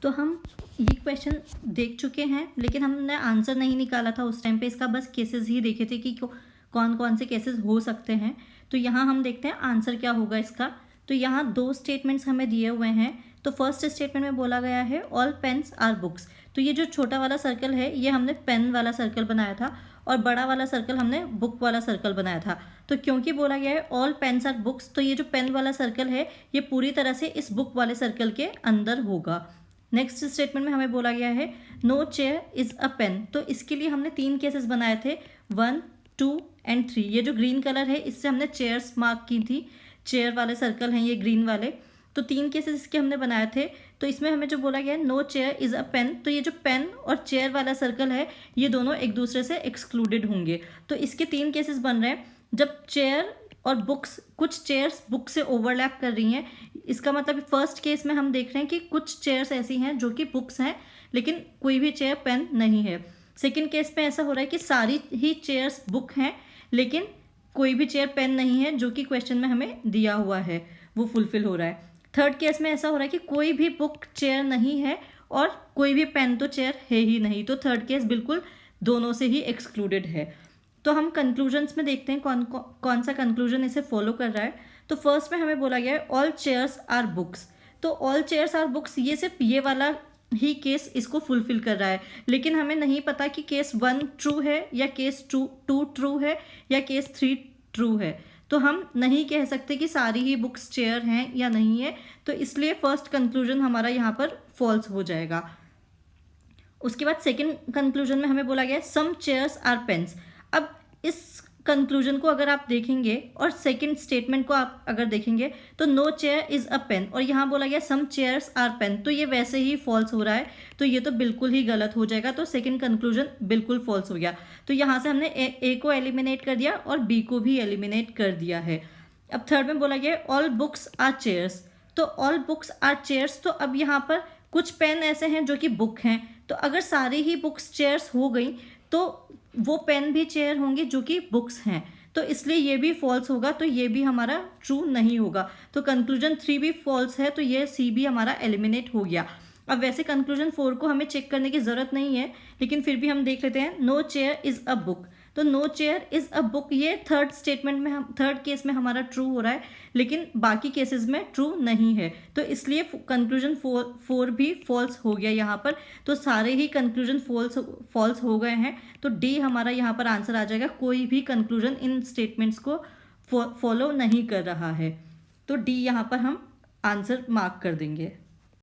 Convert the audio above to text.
तो हम ये क्वेश्चन देख चुके हैं, लेकिन हमने आंसर नहीं निकाला था उस टाइम पे, इसका बस केसेस ही देखे थे कि कौन कौन से केसेस हो सकते हैं। तो यहाँ हम देखते हैं आंसर क्या होगा इसका। तो यहाँ दो स्टेटमेंट्स हमें दिए हुए हैं। तो फर्स्ट स्टेटमेंट में बोला गया है ऑल पेन्स आर बुक्स। तो ये जो छोटा वाला सर्कल है ये हमने पेन वाला सर्कल बनाया था, और बड़ा वाला सर्कल हमने बुक वाला सर्कल बनाया था। तो क्योंकि बोला गया है ऑल पेन्स आर बुक्स, तो ये जो पेन वाला सर्कल है ये पूरी तरह से इस बुक वाले सर्कल के अंदर होगा। नेक्स्ट स्टेटमेंट में हमें बोला गया है no chair is a pen. तो इसके लिए हमने 3 केसेस बनाए थे, 1, 2 एंड 3। ये जो ग्रीन कलर है इससे हमने चेयर्स मार्क की थी, चेयर वाले सर्कल हैं ये ग्रीन वाले। तो 3 केसेस इसके हमने बनाए थे। तो इसमें हमें जो बोला गया है no chair is a pen, तो ये जो पेन और चेयर वाला सर्कल है ये दोनों एक दूसरे से एक्सक्लूडेड होंगे। तो इसके 3 केसेस बन रहे हैं। जब चेयर और बुक्स, कुछ चेयर्स बुक से ओवरलैप कर रही हैं, इसका मतलब फर्स्ट केस में हम देख रहे हैं कि कुछ चेयर्स ऐसी हैं जो कि बुक्स हैं लेकिन कोई भी चेयर पेन नहीं है। सेकंड केस में ऐसा हो रहा है कि सारी ही चेयर्स बुक हैं लेकिन कोई भी चेयर पेन नहीं है, जो कि क्वेश्चन में हमें दिया हुआ है वो फुलफिल हो रहा है। थर्ड केस में ऐसा हो रहा है कि कोई भी बुक चेयर नहीं है और कोई भी पेन तो चेयर है ही नहीं। तो थर्ड केस बिल्कुल दोनों से ही एक्सक्लूडेड है। तो हम कंक्लूजन्स में देखते हैं कौन सा कंक्लूजन इसे फॉलो कर रहा है। तो फर्स्ट में हमें बोला गया है ऑल चेयर्स आर बुक्स। तो ऑल चेयर्स आर बुक्स ये सिर्फ ये वाला ही केस इसको फुलफिल कर रहा है, लेकिन हमें नहीं पता कि केस 1 ट्रू है या केस 2 ट्रू है या केस 3 ट्रू है। तो हम नहीं कह सकते कि सारी ही बुक्स चेयर हैं या नहीं है, तो इसलिए फर्स्ट कंक्लूजन हमारा यहाँ पर फॉल्स हो जाएगा। उसके बाद सेकंड कंक्लूजन में हमें बोला गया है सम चेयर्स आर पेन्स। अब इस कंक्लूजन को अगर आप देखेंगे और सेकंड स्टेटमेंट को आप अगर देखेंगे तो no chair is a pen, और यहाँ बोला गया सम चेयर्स आर पेन, तो ये वैसे ही फॉल्स हो रहा है। तो ये तो बिल्कुल ही गलत हो जाएगा। तो सेकंड कंक्लूजन बिल्कुल फॉल्स हो गया। तो यहाँ से हमने ए को एलिमिनेट कर दिया और बी को भी एलिमिनेट कर दिया है। अब थर्ड में बोला गया ऑल बुक्स आर चेयर्स। तो ऑल बुक्स आर चेयर्स, तो अब यहाँ पर कुछ पेन ऐसे हैं जो कि बुक हैं, तो अगर सारी ही बुक्स चेयर्स हो गई तो वो पेन भी चेयर होंगे जो कि बुक्स हैं, तो इसलिए ये भी फॉल्स होगा। तो ये भी हमारा ट्रू नहीं होगा। तो कंक्लूजन 3 भी फॉल्स है, तो ये सी भी हमारा एलिमिनेट हो गया। अब वैसे कंक्लूजन 4 को हमें चेक करने की ज़रूरत नहीं है, लेकिन फिर भी हम देख लेते हैं no chair is a book. तो no chair is a book ये थर्ड स्टेटमेंट में थर्ड केस में हमारा ट्रू हो रहा है, लेकिन बाकी केसेस में ट्रू नहीं है। तो इसलिए कंक्लूजन 4 भी फॉल्स हो गया यहाँ पर। तो सारे ही कंक्लूजन फॉल्स हो गए हैं। तो डी हमारा यहाँ पर आंसर आ जाएगा। कोई भी कंक्लूजन इन स्टेटमेंट्स को फॉलो नहीं कर रहा है। तो डी यहाँ पर हम आंसर मार्क कर देंगे।